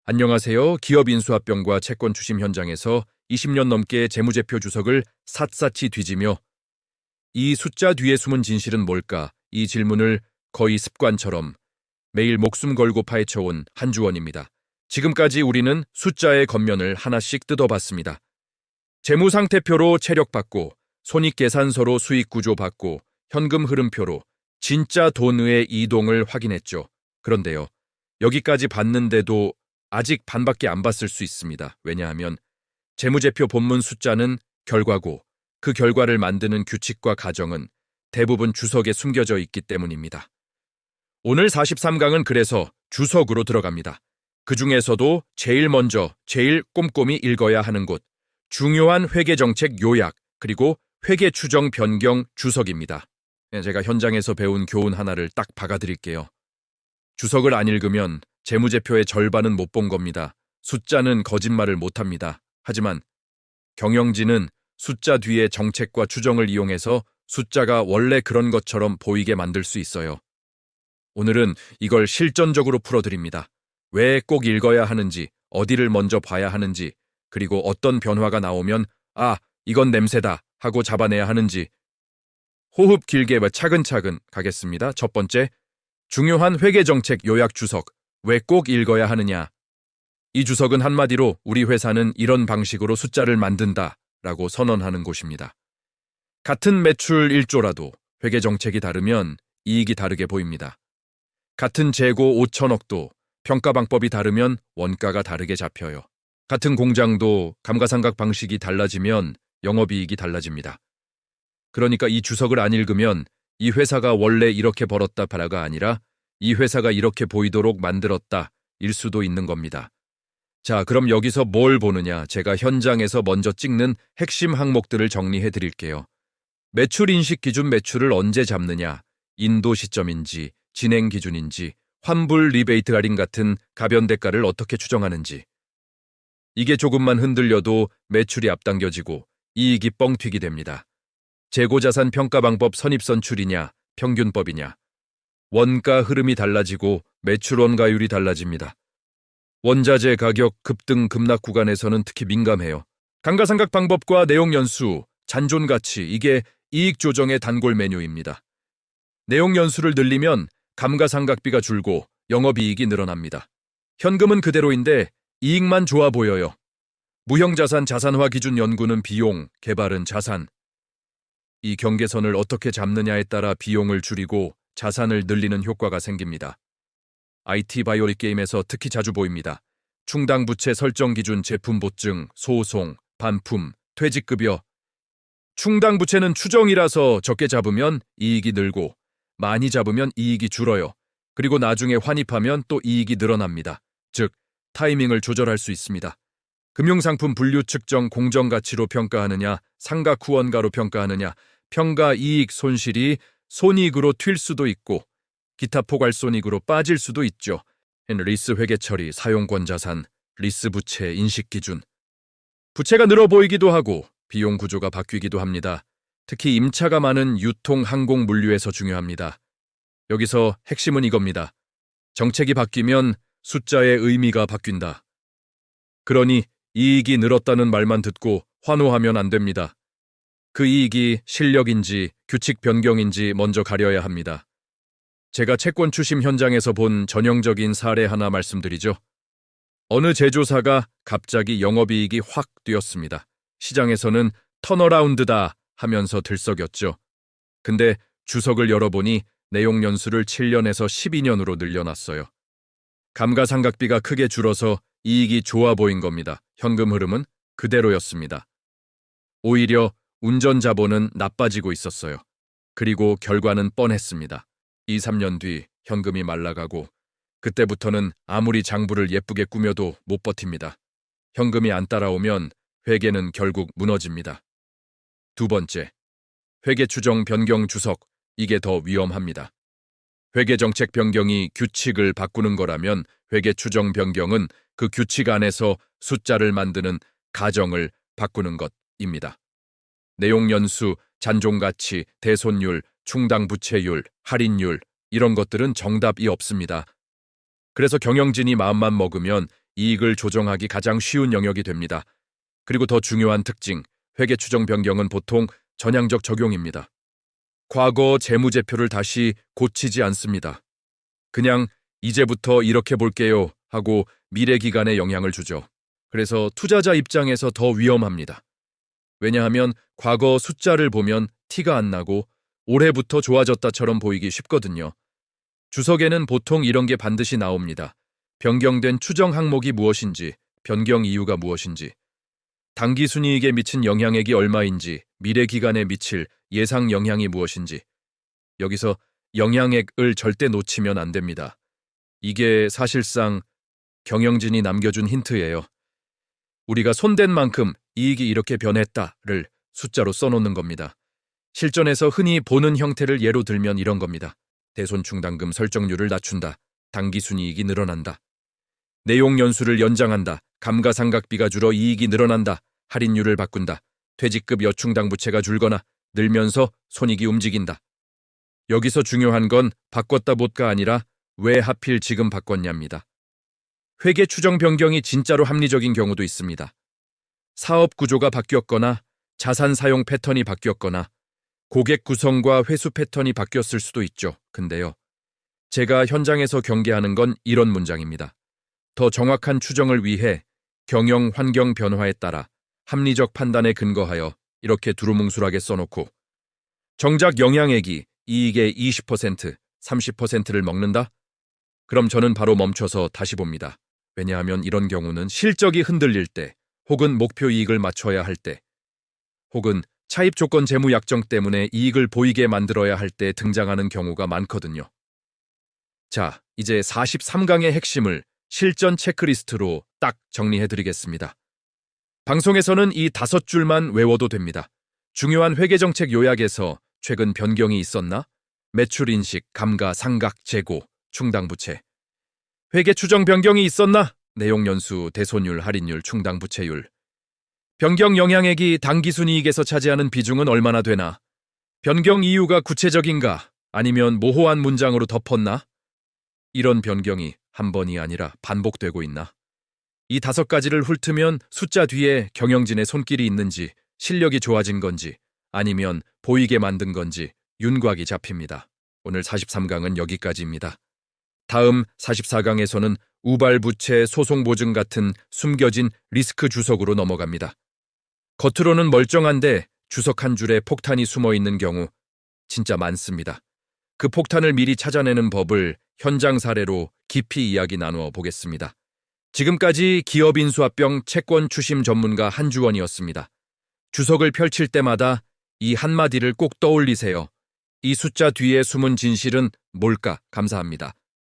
안녕하세요. 기업 인수합병과 채권 추심 현장에서 20년 넘게 재무제표 주석을 샅샅이 뒤지며 이 숫자 뒤에 숨은 진실은 뭘까? 이 질문을 거의 습관처럼 매일 목숨 걸고 파헤쳐온 한주원입니다. 지금까지 우리는 숫자의 겉면을 하나씩 뜯어봤습니다. 재무상태표로 체력받고, 손익계산서로 수익구조 받고, 현금 흐름표로 진짜 돈의 이동을 확인했죠. 그런데요, 여기까지 봤는데도 아직 반밖에 안 봤을 수 있습니다. 왜냐하면 재무제표 본문 숫자는 결과고 그 결과를 만드는 규칙과 가정은 대부분 주석에 숨겨져 있기 때문입니다. 오늘 43강은 그래서 주석으로 들어갑니다. 그 중에서도 제일 먼저, 제일 꼼꼼히 읽어야 하는 곳, 중요한 회계정책 요약, 그리고 회계추정 변경 주석입니다. 제가 현장에서 배운 교훈 하나를 딱 박아드릴게요. 주석을 안 읽으면 재무제표의 절반은 못 본 겁니다. 숫자는 거짓말을 못합니다. 하지만 경영진은 숫자 뒤에 정책과 추정을 이용해서 숫자가 원래 그런 것처럼 보이게 만들 수 있어요. 오늘은 이걸 실전적으로 풀어드립니다. 왜 꼭 읽어야 하는지, 어디를 먼저 봐야 하는지, 그리고 어떤 변화가 나오면 이건 냄새다 하고 잡아내야 하는지 호흡 길게 차근차근 가겠습니다. 첫 번째, 중요한 회계정책 요약 주석. 왜 꼭 읽어야 하느냐? 이 주석은 한마디로 우리 회사는 이런 방식으로 숫자를 만든다 라고 선언하는 곳입니다. 같은 매출 1조라도 회계정책이 다르면 이익이 다르게 보입니다. 같은 재고 5천억도 평가방법이 다르면 원가가 다르게 잡혀요. 같은 공장도 감가상각 방식이 달라지면 영업이익이 달라집니다. 그러니까 이 주석을 안 읽으면 이 회사가 원래 이렇게 벌었다 바라가 아니라 이 회사가 이렇게 보이도록 만들었다 일 수도 있는 겁니다. 자, 그럼 여기서 뭘 보느냐? 제가 현장에서 먼저 찍는 핵심 항목들을 정리해 드릴게요. 매출 인식 기준 매출을 언제 잡느냐? 인도 시점인지, 진행 기준인지, 환불 리베이트 할인 같은 가변 대가를 어떻게 추정하는지. 이게 조금만 흔들려도 매출이 앞당겨지고 이익이 뻥튀기 됩니다. 재고자산 평가 방법 선입선출이냐, 평균법이냐. 원가 흐름이 달라지고 매출 원가율이 달라집니다. 원자재 가격 급등 급락 구간에서는 특히 민감해요. 감가상각 방법과 내용 연수, 잔존 가치, 이게 이익 조정의 단골 메뉴입니다. 내용 연수를 늘리면 감가상각비가 줄고 영업이익이 늘어납니다. 현금은 그대로인데 이익만 좋아 보여요. 무형자산 자산화 기준 연구는 비용, 개발은 자산. 이 경계선을 어떻게 잡느냐에 따라 비용을 줄이고 자산을 늘리는 효과가 생깁니다. IT 바이오릭 게임에서 특히 자주 보입니다. 충당 부채 설정 기준 제품 보증, 소송, 반품, 퇴직급여. 충당 부채는 추정이라서 적게 잡으면 이익이 늘고 많이 잡으면 이익이 줄어요. 그리고 나중에 환입하면 또 이익이 늘어납니다. 즉, 타이밍을 조절할 수 있습니다. 금융상품 분류 측정 공정가치로 평가하느냐, 상각 후원가로 평가하느냐, 평가 이익 손실이 손익으로 튈 수도 있고 기타 포괄손익으로 빠질 수도 있죠. 리스 회계 처리, 사용권 자산, 리스 부채 인식 기준. 부채가 늘어 보이기도 하고 비용 구조가 바뀌기도 합니다. 특히 임차가 많은 유통, 항공, 물류에서 중요합니다. 여기서 핵심은 이겁니다. 정책이 바뀌면 숫자의 의미가 바뀐다. 그러니 이익이 늘었다는 말만 듣고 환호하면 안 됩니다. 그 이익이 실력인지 규칙 변경인지 먼저 가려야 합니다. 제가 채권 추심 현장에서 본 전형적인 사례 하나 말씀드리죠. 어느 제조사가 갑자기 영업이익이 확 뛰었습니다. 시장에서는 턴어라운드다 하면서 들썩였죠. 근데 주석을 열어보니 내용 연수를 7년에서 12년으로 늘려놨어요. 감가상각비가 크게 줄어서 이익이 좋아 보인 겁니다. 현금 흐름은 그대로였습니다. 오히려 운전자본은 나빠지고 있었어요. 그리고 결과는 뻔했습니다. 2, 3년 뒤 현금이 말라가고 그때부터는 아무리 장부를 예쁘게 꾸며도 못 버팁니다. 현금이 안 따라오면 회계는 결국 무너집니다. 두 번째, 회계 추정 변경 주석, 이게 더 위험합니다. 회계 정책 변경이 규칙을 바꾸는 거라면 회계 추정 변경은 그 규칙 안에서 숫자를 만드는 가정을 바꾸는 것입니다. 내용 연수, 잔존 가치, 대손율, 충당 부채율, 할인율 이런 것들은 정답이 없습니다. 그래서 경영진이 마음만 먹으면 이익을 조정하기 가장 쉬운 영역이 됩니다. 그리고 더 중요한 특징, 회계 추정 변경은 보통 전향적 적용입니다. 과거 재무제표를 다시 고치지 않습니다. 그냥 이제부터 이렇게 볼게요 하고 미래 기간에 영향을 주죠. 그래서 투자자 입장에서 더 위험합니다. 왜냐하면 과거 숫자를 보면 티가 안 나고 올해부터 좋아졌다처럼 보이기 쉽거든요. 주석에는 보통 이런 게 반드시 나옵니다. 변경된 추정 항목이 무엇인지, 변경 이유가 무엇인지, 당기 순이익에 미친 영향액이 얼마인지, 미래 기간에 미칠 예상 영향이 무엇인지. 여기서 영향액을 절대 놓치면 안 됩니다. 이게 사실상 경영진이 남겨준 힌트예요. 우리가 손댄 만큼 이익이 이렇게 변했다를 숫자로 써놓는 겁니다. 실전에서 흔히 보는 형태를 예로 들면 이런 겁니다. 대손충당금 설정률을 낮춘다. 당기순이익이 늘어난다. 내용 연수를 연장한다. 감가상각비가 줄어 이익이 늘어난다. 할인율을 바꾼다. 퇴직급 여충당부채가 줄거나 늘면서 손익이 움직인다. 여기서 중요한 건 바꿨다 못가 아니라 왜 하필 지금 바꿨냐입니다. 회계 추정 변경이 진짜로 합리적인 경우도 있습니다. 사업 구조가 바뀌었거나 자산 사용 패턴이 바뀌었거나 고객 구성과 회수 패턴이 바뀌었을 수도 있죠. 근데요. 제가 현장에서 경계하는 건 이런 문장입니다. 더 정확한 추정을 위해 경영 환경 변화에 따라 합리적 판단에 근거하여 이렇게 두루뭉술하게 써놓고 정작 영향액이 이익의 20%, 30%를 먹는다? 그럼 저는 바로 멈춰서 다시 봅니다. 왜냐하면 이런 경우는 실적이 흔들릴 때 혹은 목표 이익을 맞춰야 할 때 혹은 차입 조건 재무 약정 때문에 이익을 보이게 만들어야 할 때 등장하는 경우가 많거든요. 자, 이제 43강의 핵심을 실전 체크리스트로 딱 정리해드리겠습니다. 방송에서는 이 5줄만 외워도 됩니다. 중요한 회계정책 요약에서 최근 변경이 있었나? 매출 인식, 감가, 상각, 재고, 충당부채. 회계 추정 변경이 있었나? 내용 연수, 대손율, 할인율, 충당부채율. 변경 영향액이 당기순이익에서 차지하는 비중은 얼마나 되나? 변경 이유가 구체적인가? 아니면 모호한 문장으로 덮었나? 이런 변경이 한 번이 아니라 반복되고 있나? 이 5가지를 훑으면 숫자 뒤에 경영진의 손길이 있는지, 실력이 좋아진 건지, 아니면 보이게 만든 건지 윤곽이 잡힙니다. 오늘 43강은 여기까지입니다. 다음 44강에서는 우발부채, 소송보증 같은 숨겨진 리스크 주석으로 넘어갑니다. 겉으로는 멀쩡한데 주석 한 줄에 폭탄이 숨어 있는 경우 진짜 많습니다. 그 폭탄을 미리 찾아내는 법을 현장 사례로 깊이 이야기 나누어 보겠습니다. 지금까지 기업인수합병 채권 추심 전문가 한주원이었습니다. 주석을 펼칠 때마다 이 한마디를 꼭 떠올리세요. 이 숫자 뒤에 숨은 진실은 뭘까? 감사합니다.